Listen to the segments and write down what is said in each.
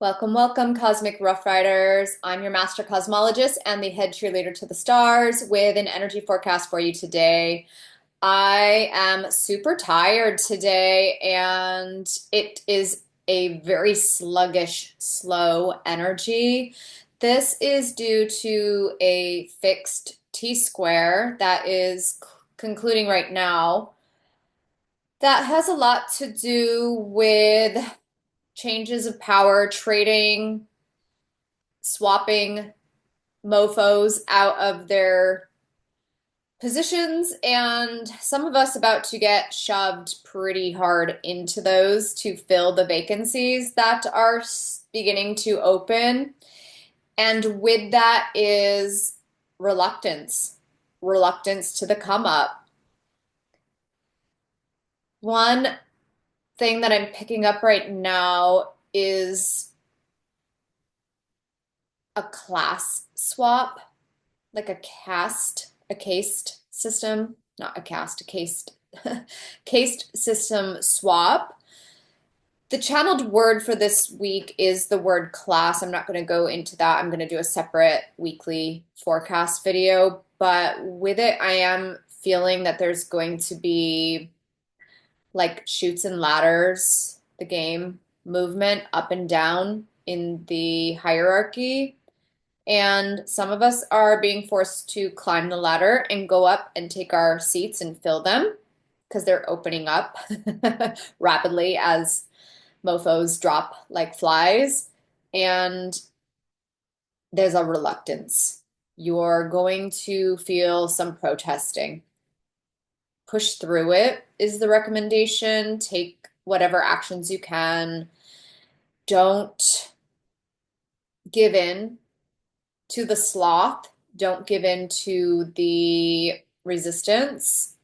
Welcome, welcome, Cosmic Rough Riders. I'm your Master Cosmologist and the head cheerleader to the stars with an energy forecast for you today. I am super tired today, and it is a very sluggish, slow energy. This is due to a fixed T-square that is concluding right now. That has a lot to do with changes of power, trading, swapping mofos out of their positions, and some of us about to get shoved pretty hard into those to fill the vacancies that are beginning to open. And with that is reluctance, reluctance to the come up. One thing that I'm picking up right now is a class swap, like a cased system, not a cast, a cased, cased system swap. The channeled word for this week is the word class. I'm not going to go into that. I'm going to do a separate weekly forecast video, but with it, I am feeling that there's going to be like chutes and ladders, the game movement up and down in the hierarchy. And some of us are being forced to climb the ladder and go up and take our seats and fill them because they're opening up rapidly as mofos drop like flies. And there's a reluctance. You're going to feel some protesting. Push through it is the recommendation. Take whatever actions you can. Don't give in to the sloth. Don't give in to the resistance.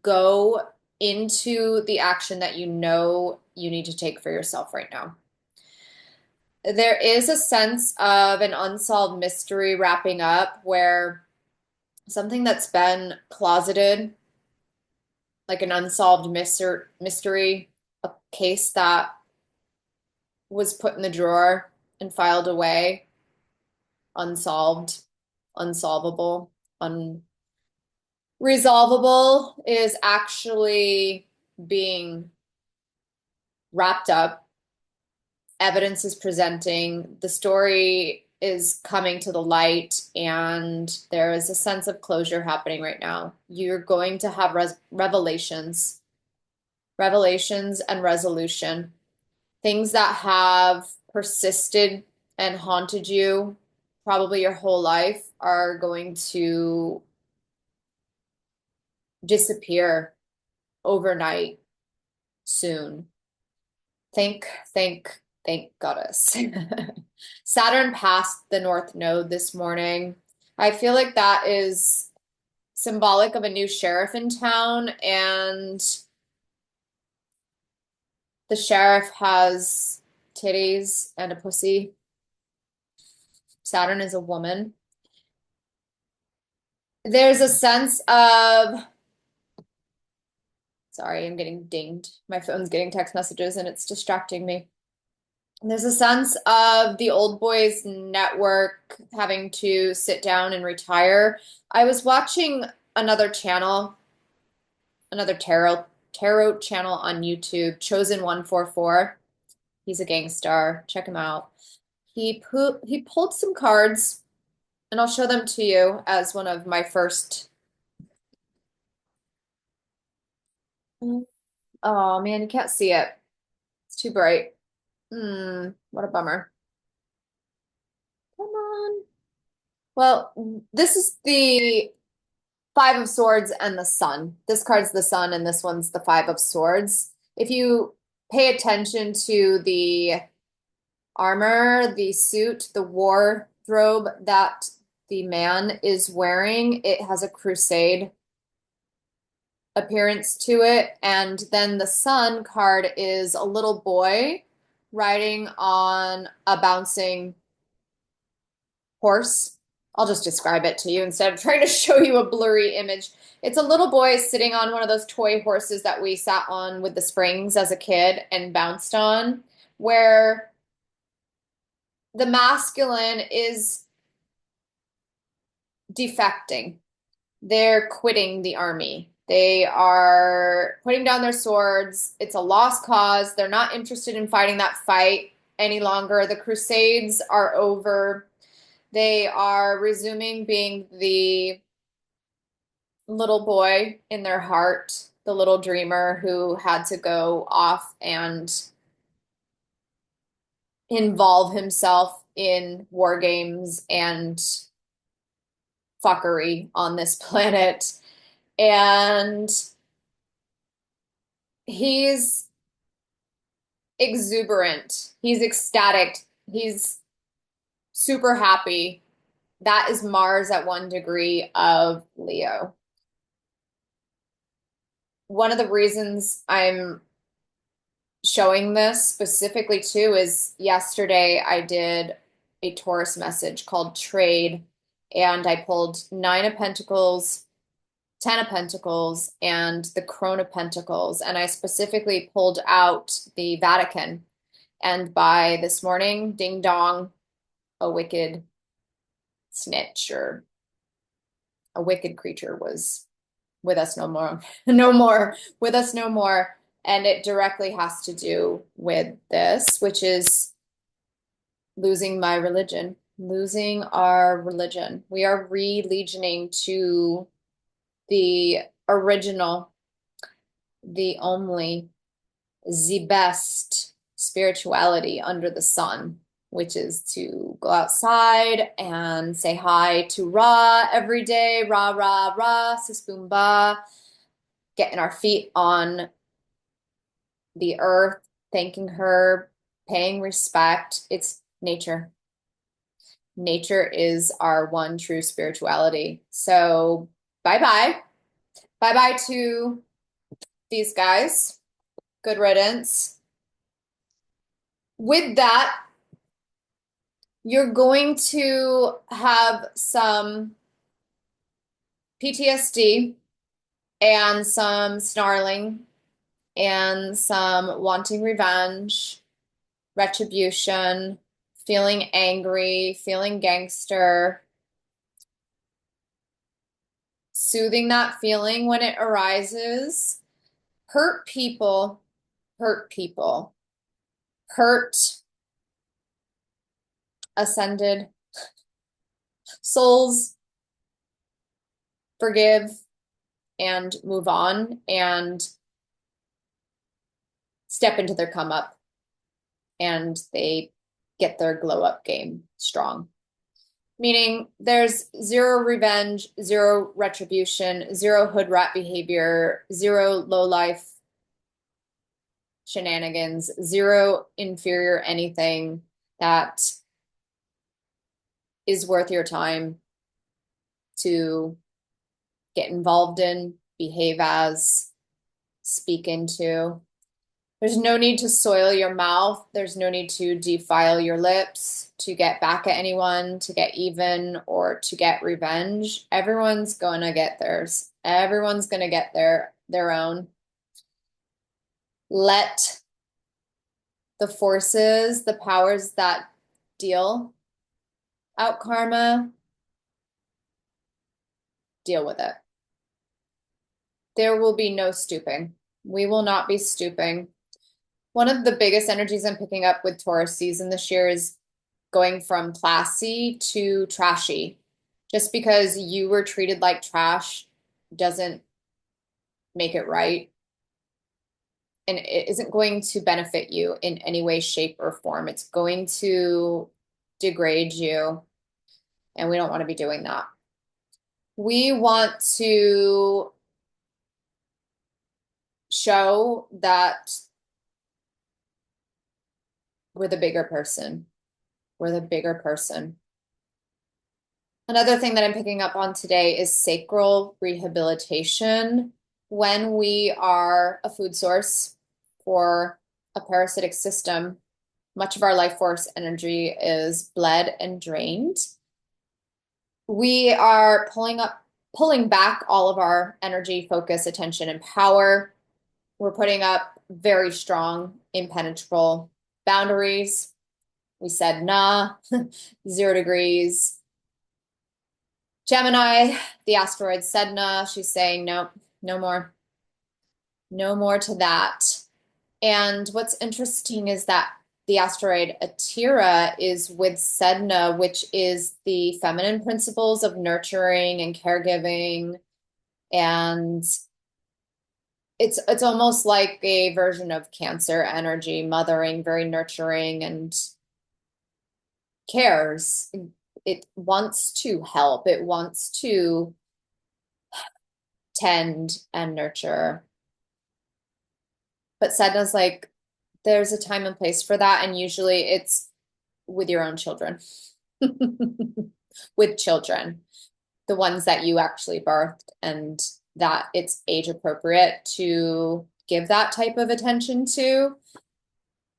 Go into the action that you know you need to take for yourself right now. There is a sense of an unsolved mystery wrapping up where something that's been closeted, like an unsolved mystery, a case that was put in the drawer and filed away, unsolved, unsolvable, unresolvable, is actually being wrapped up. Evidence is presenting, the story is coming to the light, and there is a sense of closure happening right now. You're going to have revelations and resolution. Things that have persisted and haunted you probably your whole life are going to disappear overnight soon. Thank goddess. Saturn passed the North Node this morning. I feel like that is symbolic of a new sheriff in town, and the sheriff has titties and a pussy. Saturn is a woman. There's a sense of, sorry, I'm getting dinged. My phone's getting text messages and it's distracting me. There's a sense of the old boys network having to sit down and retire. I was watching another channel, another tarot channel on YouTube, Chosen144. He's a gangstar. Check him out. He pulled some cards, and I'll show them to you as one of my first. Oh man, you can't see it. It's too bright. What a bummer. Come on. Well, this is the Five of Swords and the Sun. This card's the Sun, and this one's the Five of Swords. If you pay attention to the armor, the suit, the wardrobe that the man is wearing, it has a crusade appearance to it. And then the Sun card is a little boy riding on a bouncing horse. I'll just describe it to you instead of trying to show you a blurry image. It's a little boy sitting on one of those toy horses that we sat on with the springs as a kid and bounced on, where the masculine is defecting. They're quitting the army. They are putting down their swords. It's a lost cause. They're not interested in fighting that fight any longer. The Crusades are over. They are resuming being the little boy in their heart, the little dreamer who had to go off and involve himself in war games and fuckery on this planet. And he's exuberant. He's ecstatic. He's super happy. That is Mars at 1 degree of Leo. One of the reasons I'm showing this specifically too is yesterday I did a Taurus message called Trade, and I pulled 9 of Pentacles, 10 of Pentacles, and the Crone of Pentacles, and I specifically pulled out the Vatican. And by this morning, ding dong, a wicked snitch or a wicked creature was with us no more, no more, with us no more. And it directly has to do with this, which is losing my religion, losing our religion. We are re-legioning to the original, the only, the best spirituality under the sun, which is to go outside and say hi to Ra every day, Ra, Ra, Ra, 𝗲𝗡𝗵𝗵𝗀, getting our feet on the earth, thanking her, paying respect. It's nature. Nature is our one true spirituality. So bye-bye. Bye-bye to these guys. Good riddance. With that, you're going to have some PTSD and some snarling and some wanting revenge, retribution, feeling angry, feeling gangster, soothing that feeling when it arises. Hurt people, hurt people, hurt ascended souls, forgive and move on and step into their come up, and they get their glow up game strong. Meaning there's zero revenge, zero retribution, zero hood rat behavior, zero low life shenanigans, zero inferior anything that is worth your time to get involved in, behave as, speak into. There's no need to soil your mouth. There's no need to defile your lips to get back at anyone, to get even, or to get revenge. Everyone's gonna get theirs. Everyone's gonna get their own. Let the forces, the powers that deal out karma, deal with it. There will be no stooping. We will not be stooping. One of the biggest energies I'm picking up with Taurus season this year is going from classy to trashy. Just because you were treated like trash doesn't make it right. And it isn't going to benefit you in any way, shape, or form. It's going to degrade you. And we don't want to be doing that. We want to show that we're the bigger person. We're the bigger person. Another thing that I'm picking up on today is sacral rehabilitation. When we are a food source for a parasitic system, much of our life force energy is bled and drained. We are pulling back all of our energy, focus, attention, and power. We're putting up very strong, impenetrable boundaries. We said nah, 0 degrees. Gemini, the asteroid 𝗍𝗔, she's saying no, no more. No more to that. And what's interesting is that the asteroid 𝗼𝗃 is with 𝗍𝗔, which is the feminine principles of nurturing and caregiving. And it's almost like a version of Cancer energy, mothering, very nurturing and cares. It wants to help. It wants to tend and nurture. But 𝗍𝗔's like, there's a time and place for that, and usually it's with your own children. With children, the ones that you actually birthed, and that it's age appropriate to give that type of attention to.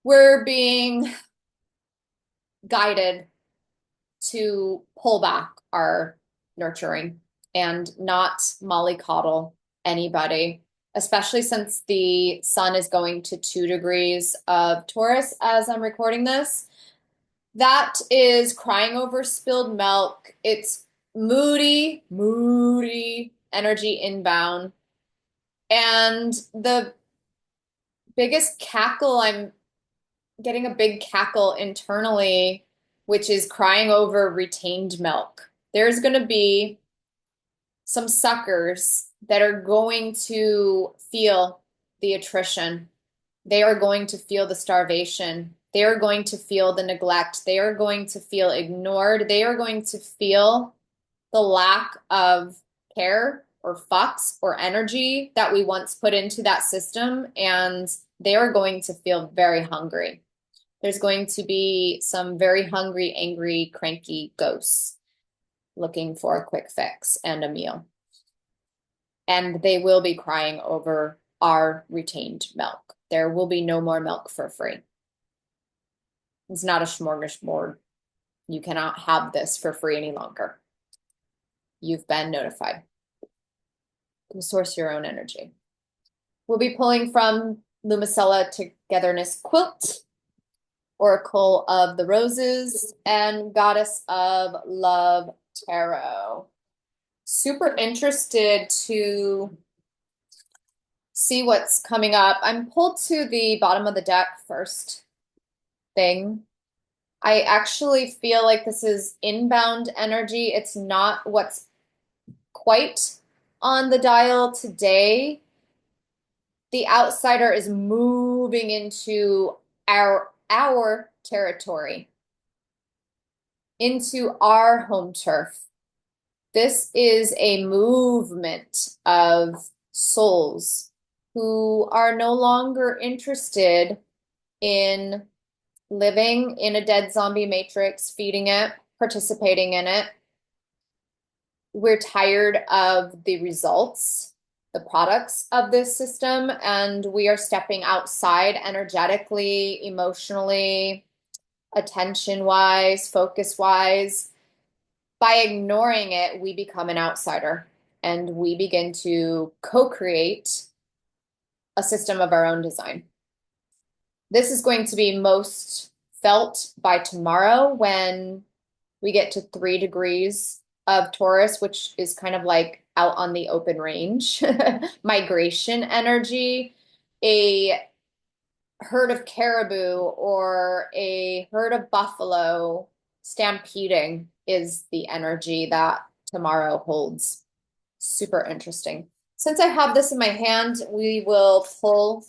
We're being guided to pull back our nurturing and not mollycoddle anybody, especially since the sun is going to 2 degrees of Taurus as I'm recording this. That is crying over spilled milk. It's moody energy inbound. And the biggest cackle, I'm getting a big cackle internally, which is crying over retained milk. There's going to be some suckers that are going to feel the attrition. They are going to feel the starvation. They are going to feel the neglect. They are going to feel ignored. They are going to feel the lack of care or fucks or energy that we once put into that system, and they are going to feel very hungry. There's going to be some very hungry, angry, cranky ghosts looking for a quick fix and a meal. And they will be crying over our retained milk. There will be no more milk for free. It's not a smorgasbord. You cannot have this for free any longer. You've been notified. You source your own energy. We'll be pulling from Lumicella Togetherness Quilt, Oracle of the Roses, and Goddess of Love Tarot. Super interested to see what's coming up. I'm pulled to the bottom of the deck first thing. I actually feel like this is inbound energy. It's not what's quite on the dial today. The outsider is moving into our territory, into our home turf. This is a movement of souls who are no longer interested in living in a dead zombie matrix, feeding it, participating in it. We're tired of the results, the products of this system, and we are stepping outside energetically, emotionally, attention-wise, focus-wise. By ignoring it, we become an outsider, and we begin to co-create a system of our own design. This is going to be most felt by tomorrow when we get to 3 degrees of Taurus, which is kind of like out on the open range, migration energy. A herd of caribou or a herd of buffalo stampeding is the energy that tomorrow holds. Super interesting. Since I have this in my hand, we will pull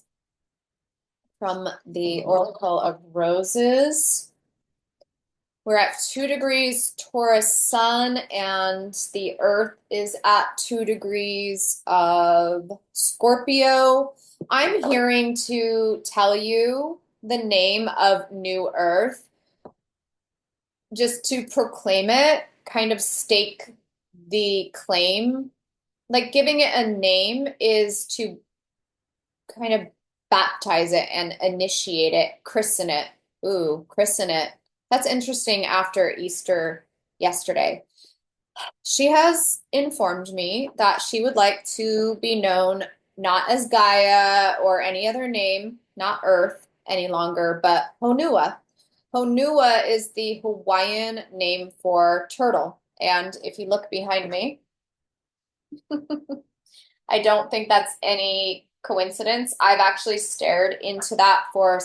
from the Oracle of Roses. We're at 2 degrees Taurus sun, and the Earth is at 2 degrees of Scorpio. I'm hearing to tell you the name of New Earth, just to proclaim it, kind of stake the claim. Like giving it a name is to kind of baptize it and initiate it, christen it. Ooh, christen it. That's interesting after Easter yesterday. She has informed me that she would like to be known not as Gaia or any other name, not Earth any longer, but Honua. Honua is the Hawaiian name for turtle. And if you look behind me, I don't think that's any coincidence. I've actually stared into that for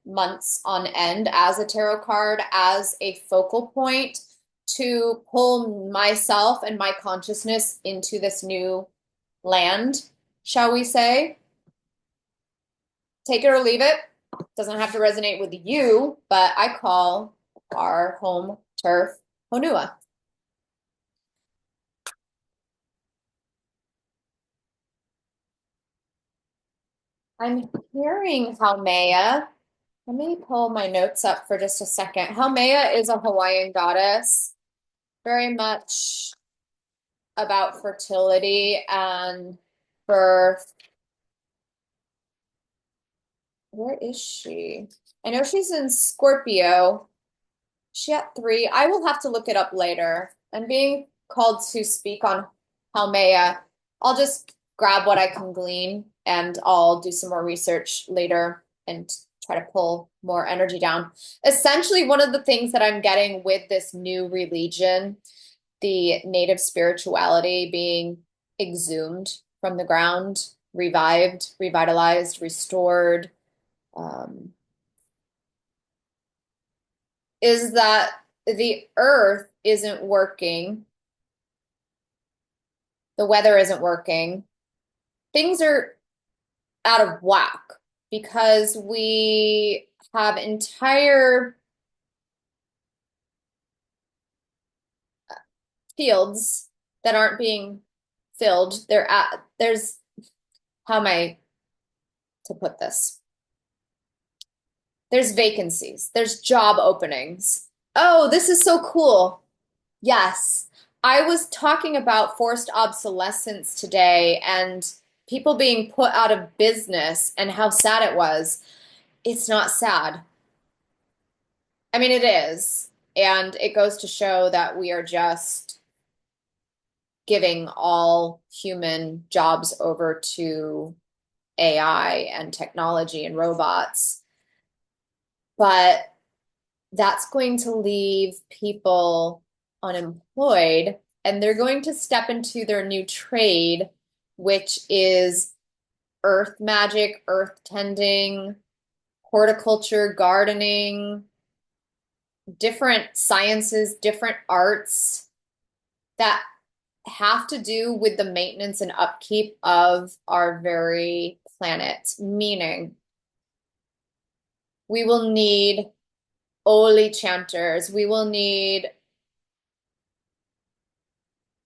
months on end as a tarot card, as a focal point to pull myself and my consciousness into this new land, shall we say. Take it or leave it. Doesn't have to resonate with you, but I call our home turf Honua. I'm hearing 𝗲𝗵𝗀𝗀. Let me pull my notes up for just a second. 𝗲𝗵𝗀𝗀 is a Hawaiian goddess, very much about fertility and birth. Where is she? I know she's in Scorpio. She at 3. I will have to look it up later. I'm being called to speak on 𝗲𝗵𝗀𝗀. I'll just grab what I can glean and I'll do some more research later and try to pull more energy down. Essentially, one of the things that I'm getting with this new religion, the native spirituality being exhumed from the ground, revived, revitalized, restored, is that the earth isn't working. The weather isn't working. Things are out of whack because we have entire fields that aren't being filled. There's, how am I to put this? There's vacancies. There's job openings. Oh, this is so cool. Yes. I was talking about forced obsolescence today and people being put out of business and how sad it was. It's not sad. I mean, it is. And it goes to show that we are just giving all human jobs over to AI and technology and robots. But that's going to leave people unemployed and they're going to step into their new trade, which is earth magic, earth tending, horticulture, gardening, different sciences, different arts that have to do with the maintenance and upkeep of our very planet. Meaning, we will need Oli chanters, we will need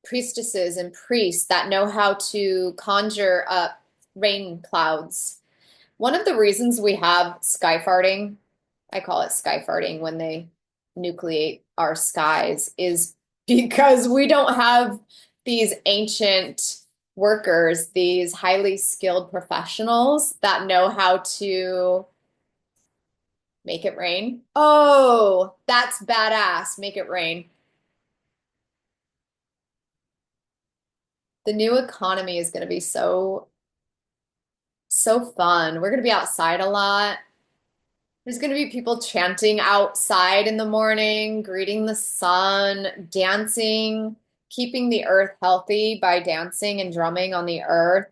priestesses and priests that know how to conjure up rain clouds. One of the reasons we have sky farting, I call it sky farting when they nucleate our skies, is because we don't have these ancient workers, these highly skilled professionals that know how to make it rain. Oh, that's badass. Make it rain. The new economy is going to be so fun. We're going to be outside a lot. There's going to be people chanting outside in the morning, greeting the sun, dancing, keeping the earth healthy by dancing and drumming on the earth,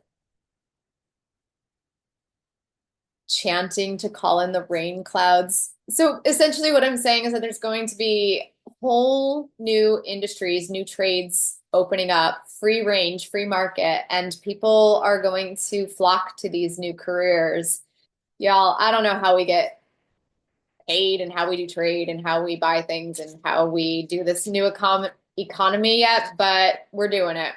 chanting to call in the rain clouds. So essentially what I'm saying is that there's going to be whole new industries, new trades opening up, free range, free market, and people are going to flock to these new careers. Y'all, I don't know how we get paid and how we do trade and how we buy things and how we do this new economy yet, but we're doing it.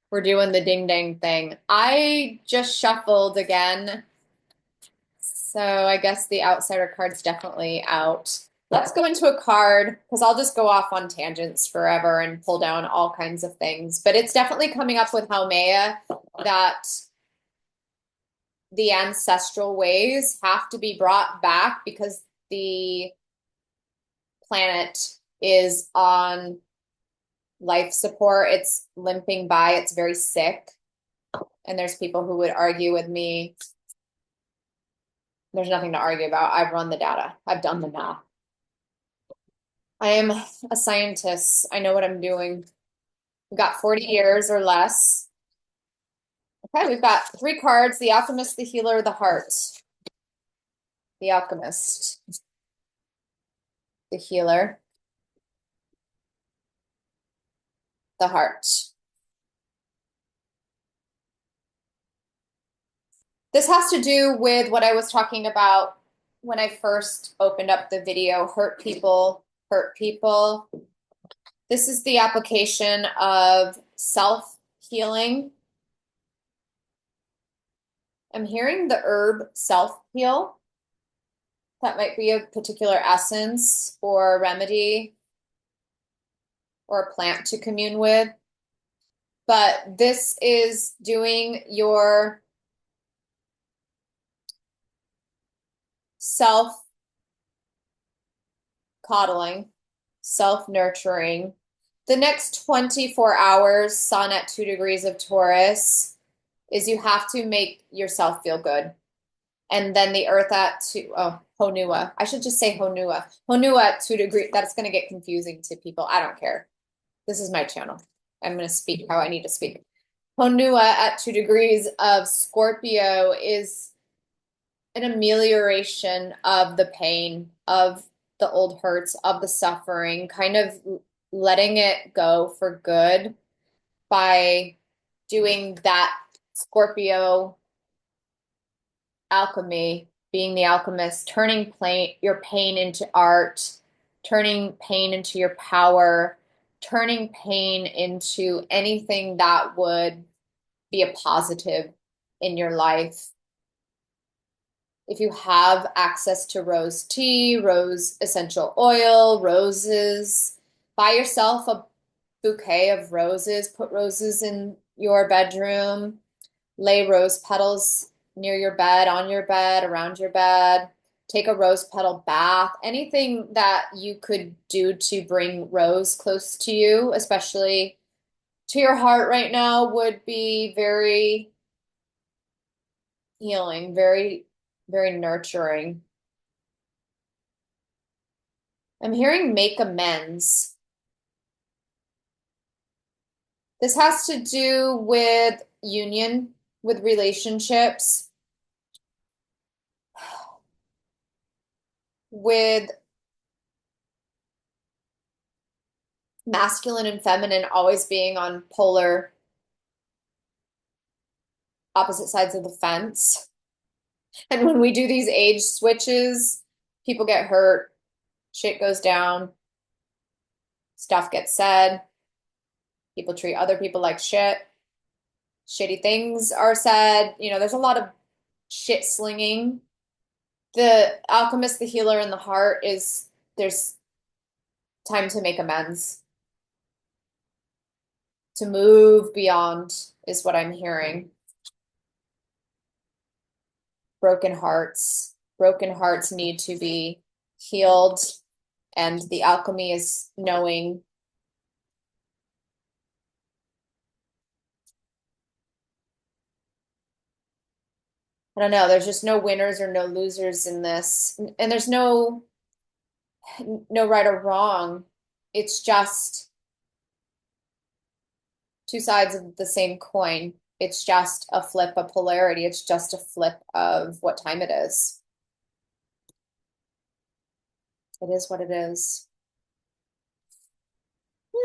We're doing the ding dang thing. I just shuffled again, so I guess the outsider card's definitely out. Let's go into a card because I'll just go off on tangents forever and pull down all kinds of things. But it's definitely coming up with 𝗲𝗵𝗀𝗀𝗀 that the ancestral ways have to be brought back because the planet is on life support. It's limping by. It's very sick. And there's people who would argue with me. There's nothing to argue about. I've run the data. I've done the math. I am a scientist. I know what I'm doing. We've got 40 years or less. Okay, we've got 3 cards, the Alchemist, the Healer, the Heart. The Alchemist, the Healer, the Heart. This has to do with what I was talking about when I first opened up the video, hurt people, hurt people. This is the application of self-healing. I'm hearing the herb self-heal. That might be a particular essence or remedy or a plant to commune with. But this is doing your self-coddling, self-nurturing. The next 24 hours, sun at 2 degrees of Taurus, is you have to make yourself feel good. And then the earth at 2, oh, Honua. I should just say Honua. Honua at 2 degrees. That's going to get confusing to people. I don't care. This is my channel. I'm going to speak how I need to speak. Honua at 2 degrees of Scorpio is an amelioration of the pain, of the old hurts, of the suffering, kind of letting it go for good by doing that Scorpio alchemy, being the alchemist, turning your pain into art, turning pain into your power, turning pain into anything that would be a positive in your life. If you have access to rose tea, rose essential oil, roses, buy yourself a bouquet of roses, put roses in your bedroom, lay rose petals near your bed, on your bed, around your bed, take a rose petal bath, anything that you could do to bring rose close to you, especially to your heart right now, would be very healing, very, very nurturing. I'm hearing make amends. This has to do with union, with relationships, with masculine and feminine always being on polar opposite sides of the fence. And when we do these age switches, people get hurt, shit goes down, stuff gets said, people treat other people like shit, shitty things are said. You know, there's a lot of shit slinging. The alchemist, the healer, and the heart is there's time to make amends, to move beyond, is what I'm hearing. Broken hearts. Broken hearts need to be healed, and the alchemy is knowing I don't know, there's just no winners or no losers in this. And there's no right or wrong. It's just 2 sides of the same coin. It's just a flip of polarity. It's just a flip of what time it is. It is what it is.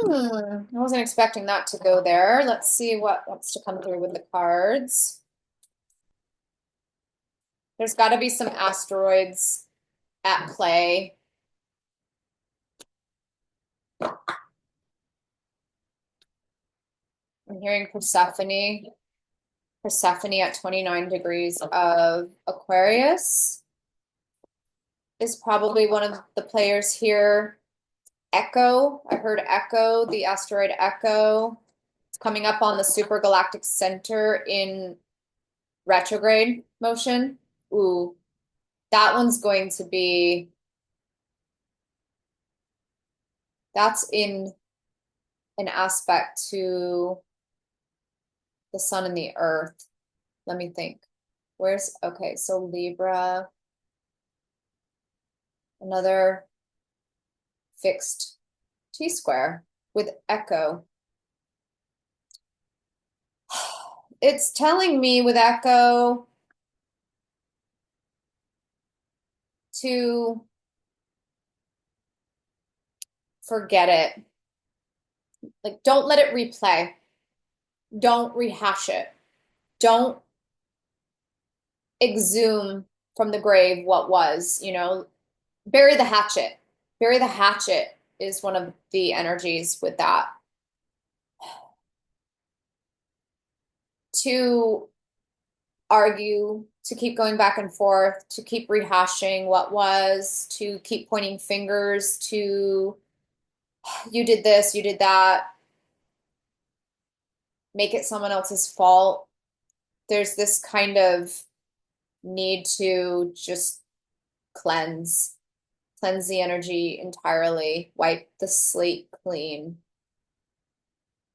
I wasn't expecting that to go there. Let's see what wants to come through with the cards. There's got to be some asteroids at play. I'm hearing Persephone. Persephone at 29 degrees of Aquarius is probably one of the players here. Echo, I heard Echo, the asteroid Echo. It's coming up on the super galactic center in retrograde motion. Ooh, that one's going to be, that's in an aspect to the sun and the earth. Let me think. Okay, so Libra, another fixed T-square with echo. It's telling me with echo to forget it. Like, don't let it replay. Don't rehash it. Don't exhume from the grave what was, bury the hatchet. Bury the hatchet is one of the energies with that. To argue, to keep going back and forth, to keep rehashing what was, to keep pointing fingers to, you did this, you did that, make it someone else's fault. There's this kind of need to just cleanse the energy entirely, wipe the slate clean.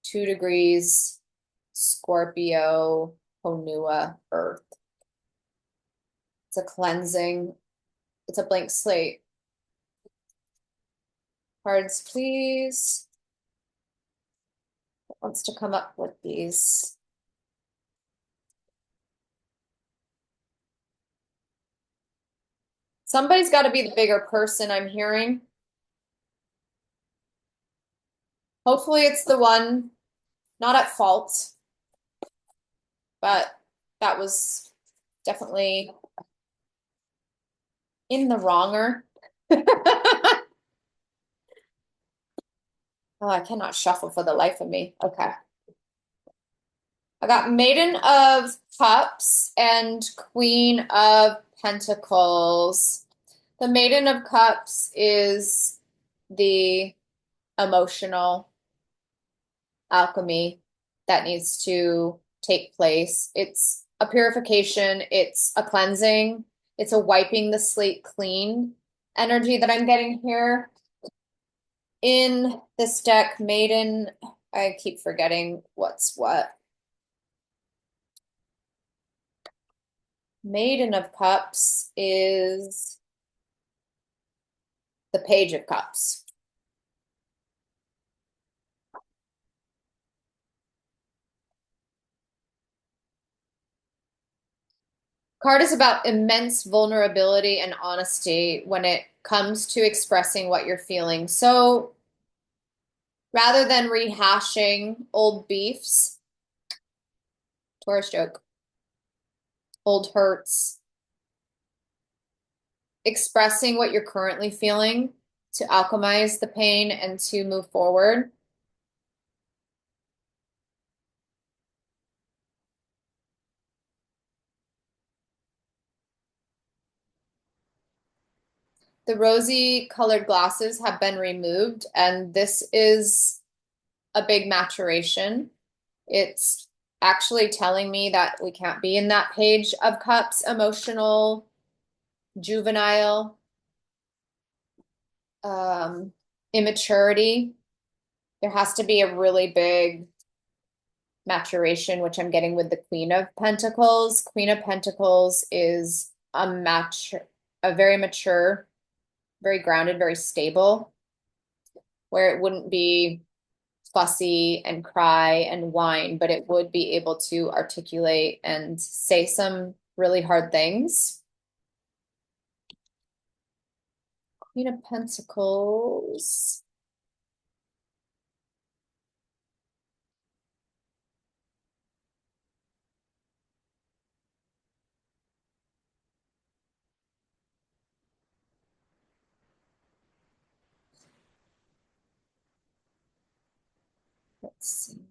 2 degrees, Scorpio, Honua, Earth. It's a cleansing. It's a blank slate. Cards, please. Who wants to come up with these? Somebody's got to be the bigger person, I'm hearing. Hopefully it's the one not at fault, but that was definitely in the wronger. Oh, I cannot shuffle for the life of me. Okay. I got Maiden of Cups and Queen of Pentacles. The Maiden of Cups is the emotional alchemy that needs to take place. It's a purification, it's a cleansing, it's a wiping the slate clean energy that I'm getting here. In this deck, Maiden, I keep forgetting what's what. Maiden of Cups is the Page of Cups. Card is about immense vulnerability and honesty when it comes to expressing what you're feeling. So rather than rehashing old beefs, Taurus joke, old hurts, expressing what you're currently feeling to alchemize the pain and to move forward. The rosy colored glasses have been removed, and this is a big maturation. It's actually telling me that we can't be in that Page of Cups, emotional, juvenile, immaturity. There has to be a really big maturation, which I'm getting with the Queen of Pentacles. Queen of Pentacles is a very mature, very grounded, very stable, where it wouldn't be fussy and cry and whine, but it would be able to articulate and say some really hard things. Queen of Pentacles. Let's see.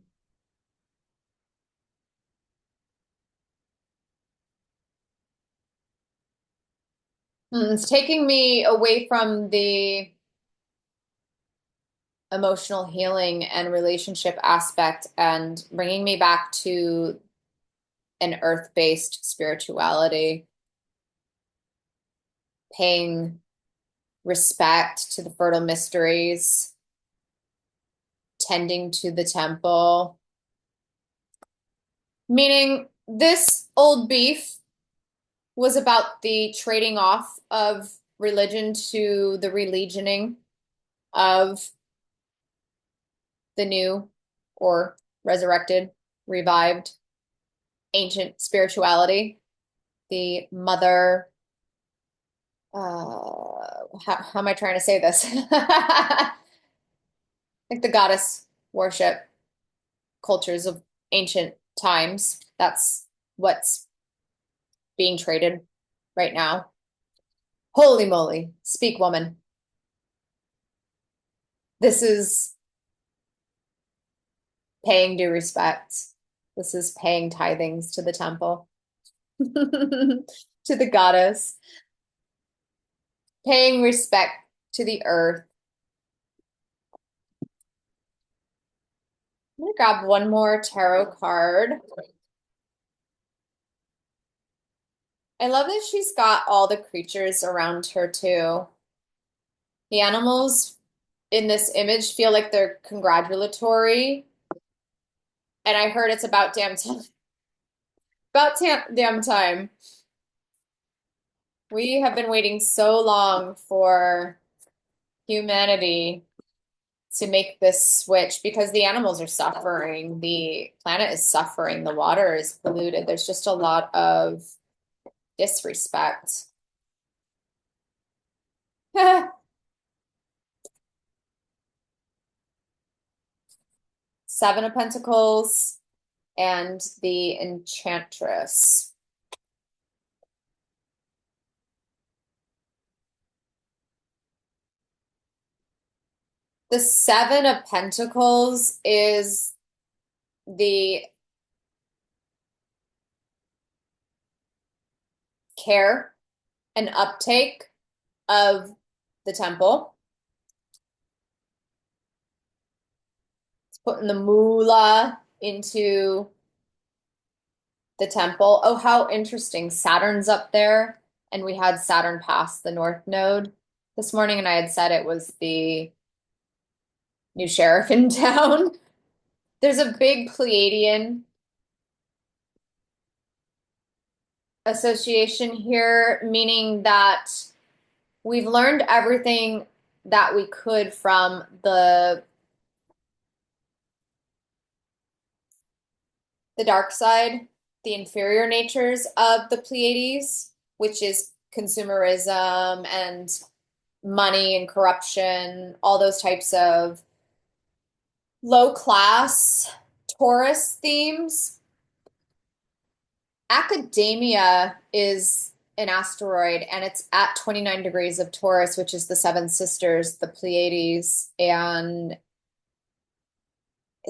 It's taking me away from the emotional healing and relationship aspect and bringing me back to an earth-based spirituality, paying respect to the fertile mysteries, tending to the temple. Meaning this old beef was about the trading off of religion to the religioning of the new or resurrected, revived ancient spirituality, the mother, how am I trying to say this? Like the goddess worship cultures of ancient times. That's what's being traded right now. Holy moly, speak woman. This is paying due respect. This is paying tithings to the temple, to the goddess, paying respect to the earth. I'm gonna grab one more tarot card. I love that she's got all the creatures around her too. The animals in this image feel like they're congratulatory. And I heard it's about damn time. Damn time. We have been waiting so long for humanity to make this switch because the animals are suffering. The planet is suffering. The water is polluted. There's just a lot of disrespect. Seven of Pentacles and the Enchantress. The Seven of Pentacles is the care and uptake of the temple. It's putting the moolah into the temple. Oh, how interesting. Saturn's up there, and we had Saturn pass the North Node this morning, and I had said it was the new sheriff in town. There's a big Pleiadian association here, meaning that we've learned everything that we could from the dark side, the inferior natures of the Pleiades, which is consumerism and money and corruption, all those types of low class Taurus themes. Academia is an asteroid and it's at 29 degrees of Taurus, which is the Seven Sisters, the Pleiades, and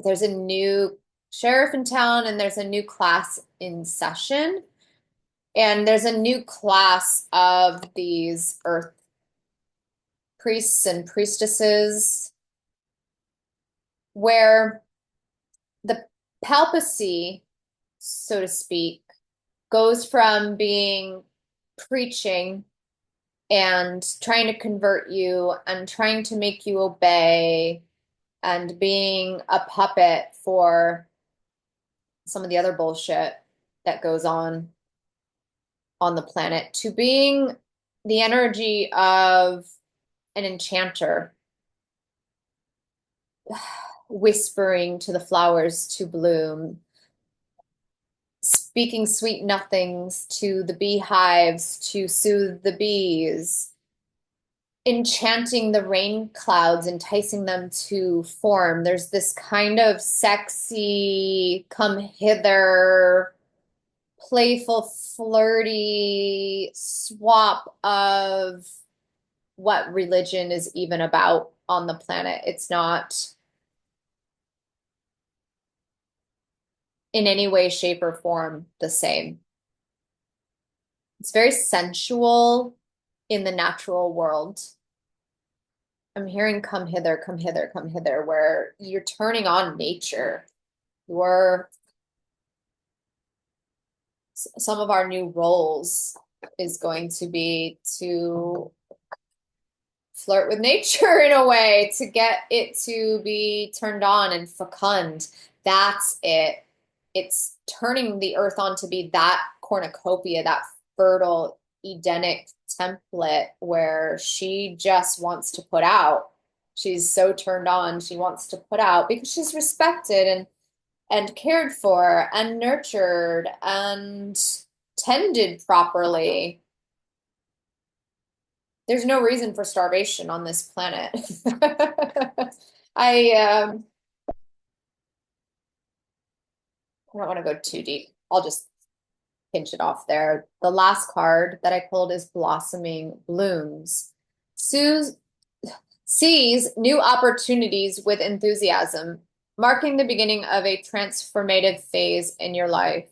there's a new sheriff in town and there's a new class in session. And there's a new class of these earth priests and priestesses where the 𝗵𝗨𝐴cy, so to speak, goes from being preaching and trying to convert you and trying to make you obey and being a puppet for some of the other bullshit that goes on the planet to being the energy of an enchanter, whispering to the flowers to bloom, speaking sweet nothings to the beehives to soothe the bees, enchanting the rain clouds, enticing them to form. There's this kind of sexy, come hither, playful, flirty swap of what religion is even about on the planet. It's not in any way, shape, or form the same. It's very sensual in the natural world. I'm hearing come hither, come hither, come hither, where you're turning on nature. Some of our new roles is going to be to flirt with nature in a way, to get it to be turned on and fecund. That's it. It's turning the earth on to be that cornucopia, that fertile Edenic template where she just wants to put out. she's so turned on, she wants to put out because she's respected and cared for and nurtured and tended properly. There's no reason for starvation on this planet. I I don't want to go too deep. I'll just pinch it off there. The last card that I pulled is Blossoming Blooms. Sue sees new opportunities with enthusiasm, marking the beginning of a transformative phase in your life.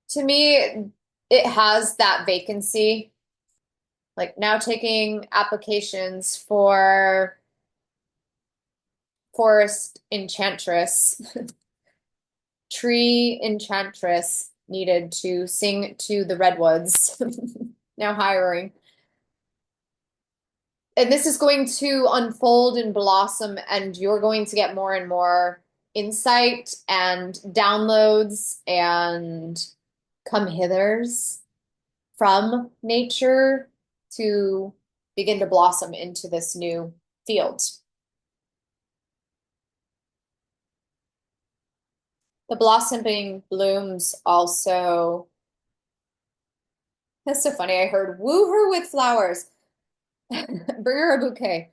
To me, it has that vacancy, like now taking applications for forest enchantress, tree enchantress needed to sing to the redwoods. Now hiring. And this is going to unfold and blossom, and you're going to get more and more insight and downloads and come hithers from nature to begin to blossom into this new field. The blossoming blooms also. That's so funny. I heard woo her with flowers. Bring her a bouquet.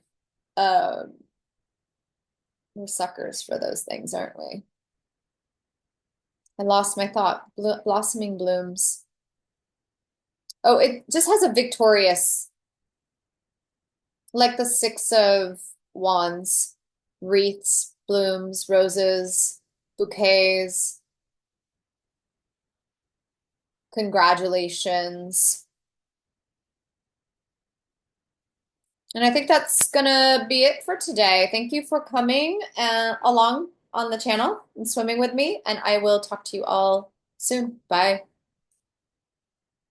Um, we're suckers for those things, aren't we? I lost my thought. Blossoming blooms. Oh, it just has a victorious, like the Six of Wands, wreaths, blooms, roses, bouquets, congratulations. And I think that's gonna be it for today. Thank you for coming along on the channel and swimming with me, and I will talk to you all soon. Bye.